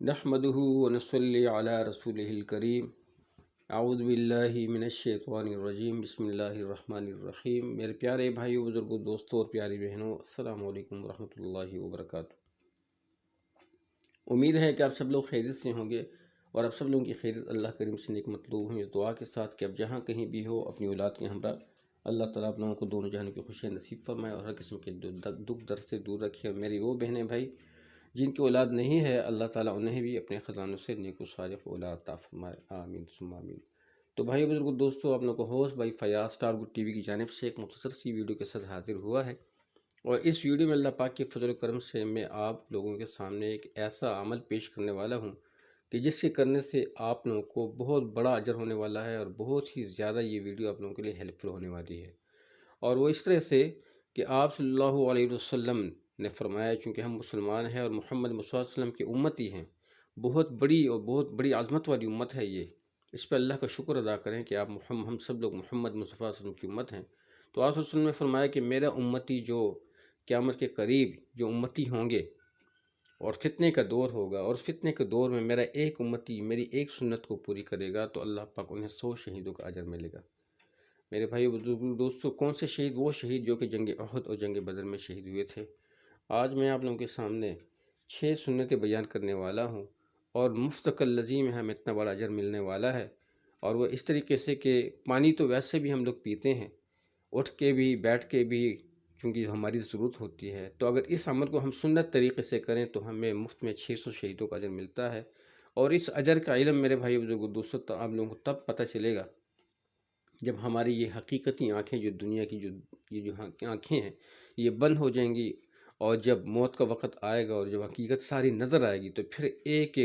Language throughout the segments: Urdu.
نحمده ونصلي على رسوله الكريم اعوذ باللہ من الشیطان الرجیم بسم اللہ الرحمن الرحیم۔ میرے پیارے بھائیو، بزرگوں، دوستوں اور پیاری بہنوں، السلام علیکم ورحمۃ اللہ وبرکاتہ۔ امید ہے کہ آپ سب لوگ خیریت سے ہوں گے اور آپ سب لوگوں کی خیریت اللہ کریم سے نیک مطلوب ہیں، اس دعا کے ساتھ کہ اب جہاں کہیں بھی ہو اپنی اولاد کے ہمراہ اللہ تعالیٰ آپ لوگوں کو دونوں جہانوں کی خوشیاں نصیب فرمائے اور ہر قسم کے دکھ درد سے دور رکھے۔ اور میری وہ بہنیں بھائی جن کی اولاد نہیں ہے، اللہ تعالیٰ انہیں بھی اپنے خزانوں سے نیک و صالح اولاد عطا فرمائے، آمین ثم آمین۔ تو بھائی بزرگوں، دوستوں، آپ لوگوں کو ہوسٹ بھائی Fayaz Star Good TV کی جانب سے ایک مختصر سی ویڈیو کے ساتھ حاضر ہوا ہے، اور اس ویڈیو میں اللہ پاک کے فضل و کرم سے میں آپ لوگوں کے سامنے ایک ایسا عمل پیش کرنے والا ہوں کہ جس کے کرنے سے آپ لوگوں کو بہت بڑا اجر ہونے والا ہے، اور بہت ہی زیادہ یہ ویڈیو آپ لوگوں کے لیے ہیلپ فل ہونے والی ہے۔ اور وہ اس طرح سے کہ آپ صلی اللہ علیہ وسلم نے فرمایا، چونکہ ہم مسلمان ہیں اور محمد صلی اللہ علیہ وسلم کی امتی ہیں، بہت بڑی اور بہت بڑی عظمت والی امت ہے یہ، اس پہ اللہ کا شکر ادا کریں کہ آپ ہم سب لوگ محمد مصطفیٰ صلی اللہ علیہ وسلم کی امت ہیں۔ تو آپ صلی اللہ علیہ وسلم نے فرمایا کہ میرا امتی جو قیامت کے قریب جو امتی ہوں گے اور فتنے کا دور ہوگا، اور فتنے کے دور میں میرا ایک امتی میری ایک سنت کو پوری کرے گا تو اللہ پاک انہیں 100 شہیدوں کا اجر ملے گا۔ میرے بھائی بزرگوں، دوستوں، کون سے شہید؟ وہ شہید جو کہ جنگ احد اور جنگ بدر میں شہید ہوئے تھے۔ آج میں آپ لوگوں کے سامنے 6 سنتیں بیان کرنے والا ہوں، اور مفتقل لذیذ میں ہمیں اتنا بڑا اجر ملنے والا ہے، اور وہ اس طریقے سے کہ پانی تو ویسے بھی ہم لوگ پیتے ہیں، اٹھ کے بھی بیٹھ کے بھی، چونکہ ہماری ضرورت ہوتی ہے، تو اگر اس عمل کو ہم سنت طریقے سے کریں تو ہمیں مفت میں 600 شہیدوں کا اجر ملتا ہے۔ اور اس اجر کا علم میرے بھائی بزرگوں، دوستوں، تو آپ لوگوں کو تب پتہ چلے گا جب ہماری یہ حقیقتی آنکھیں، جو دنیا کی جو آنکھیں ہیں، یہ بند ہو جائیں گی، اور جب موت کا وقت آئے گا اور جب حقیقت ساری نظر آئے گی تو پھر ایک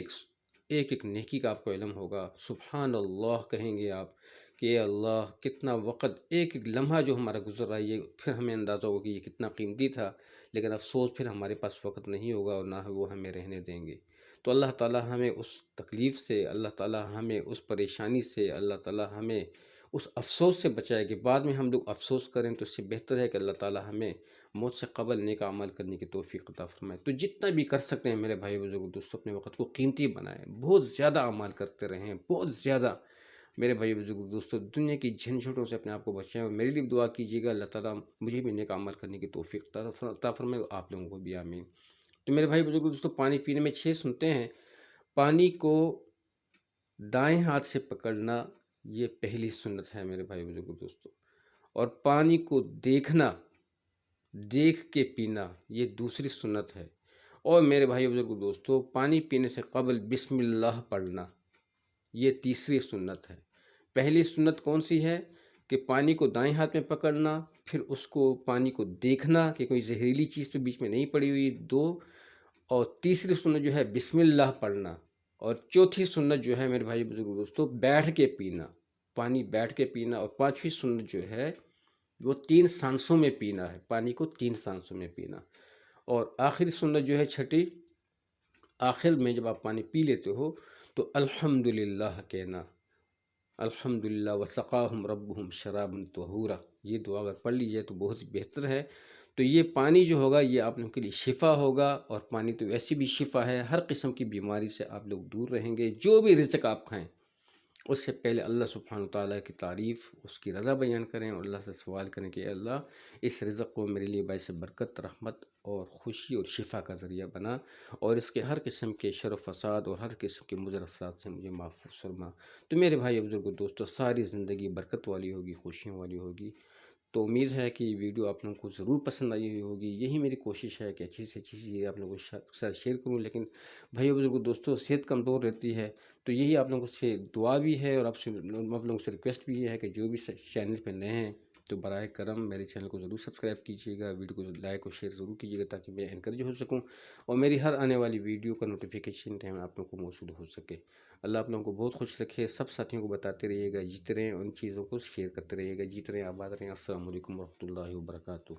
ایک نیکی کا آپ کو علم ہوگا۔ سبحان اللہ کہیں گے آپ کہ اے اللہ، کتنا وقت، ایک ایک لمحہ جو ہمارا گزر رہا ہے، یہ پھر ہمیں اندازہ ہوگا کہ یہ کتنا قیمتی تھا، لیکن افسوس پھر ہمارے پاس وقت نہیں ہوگا اور نہ وہ ہمیں رہنے دیں گے۔ تو اللہ تعالیٰ ہمیں اس تکلیف سے، اللہ تعالیٰ ہمیں اس پریشانی سے، اللہ تعالیٰ ہمیں اس افسوس سے بچائے کہ بعد میں ہم لوگ افسوس کریں، تو اس سے بہتر ہے کہ اللہ تعالیٰ ہمیں موت سے قبل نیک عمل کرنے کی توفیق عطا فرمائے۔ تو جتنا بھی کر سکتے ہیں میرے بھائی بزرگ دوستوں، اپنے وقت کو قیمتی بنائیں، بہت زیادہ اعمال کرتے رہیں، بہت زیادہ میرے بھائی بزرگ دوستوں، دنیا کی جھنجھٹوں سے اپنے آپ کو بچائیں، اور میرے لیے دعا کیجیے گا اللہ تعالیٰ مجھے بھی نیک عمل کرنے کی توفیق عطا فرمائے، آپ لوگوں کو بھی آمین۔ تو میرے بھائی بزرگ دوستوں، پانی پینے میں 6 سنتے ہیں۔ پانی کو دائیں ہاتھ سے پکڑنا، یہ پہلی سنت ہے میرے بھائی بزرگ دوستوں، اور پانی کو دیکھ کے پینا، یہ دوسری سنت ہے، اور میرے بھائی بزرگ دوستوں، پانی پینے سے قبل بسم اللہ پڑھنا، یہ تیسری سنت ہے۔ پہلی سنت کون سی ہے کہ پانی کو دائیں ہاتھ میں پکڑنا، پھر اس کو پانی کو دیکھنا کہ کوئی زہریلی چیز تو بیچ میں نہیں پڑی ہوئی، 2، اور تیسری سنت جو ہے بسم اللہ پڑھنا، اور چوتھی سنت جو ہے میرے بھائی بزرگ دوستوں، بیٹھ کے پینا، پانی بیٹھ کے پینا، اور 5ویں سنت جو ہے وہ 3 سانسوں میں پینا ہے، پانی کو 3 سانسوں میں پینا، اور آخری سنت جو ہے 6، آخر میں جب آپ پانی پی لیتے ہو تو الحمدللہ کہنا، الحمدللہ وسقاہم ربہم شرابا طہورا، یہ دعا اگر پڑھ لیجیے تو بہت ہی بہتر ہے۔ تو یہ پانی جو ہوگا یہ آپ لوگوں کے لیے شفا ہوگا، اور پانی تو ویسی بھی شفا ہے، ہر قسم کی بیماری سے آپ لوگ دور رہیں گے۔ جو بھی رزق آپ کھائیں اس سے پہلے اللہ سبحانہ وتعالیٰ کی تعریف، اس کی رضا بیان کریں، اور اللہ سے سوال کریں کہ اے اللہ، اس رزق کو میرے لیے باعث برکت، رحمت اور خوشی اور شفا کا ذریعہ بنا، اور اس کے ہر قسم کے شر و فساد اور ہر قسم کے مضر اثرات سے مجھے محفوظ فرما۔ تو میرے بھائی بزرگ دوستو، ساری زندگی برکت والی ہوگی، خوشیوں والی ہوگی۔ تو امید ہے کہ یہ ویڈیو آپ لوگوں کو ضرور پسند آئی ہوئی ہوگی، یہی میری کوشش ہے کہ اچھی سے اچھی چیزیں آپ لوگوں کے ساتھ شیئر کروں، لیکن بھائی بزرگ دوستوں، صحت کمزور رہتی ہے، تو یہی آپ لوگوں سے دعا بھی ہے، اور آپ لوگوں سے ریکویسٹ بھی ہے کہ جو بھی چینل پہ نئے ہیں تو براہ کرم میرے چینل کو ضرور سبسکرائب کیجیے گا، ویڈیو کو لائک اور شیئر ضرور کیجیے گا تاکہ میں انکریج ہو سکوں، اور میری ہر آنے والی ویڈیو کا نوٹیفیکیشن ٹائم آپ لوگوں کو موصول ہو سکے۔ اللہ آپ لوگوں کو بہت خوش رکھے، سب ساتھیوں کو بتاتے رہیے گا، جیتے رہیں، ان چیزوں کو شیئر کرتے رہیے گا، جیتے رہیں، آباد رہیں۔ السلام علیکم ورحمۃ اللہ وبرکاتہ۔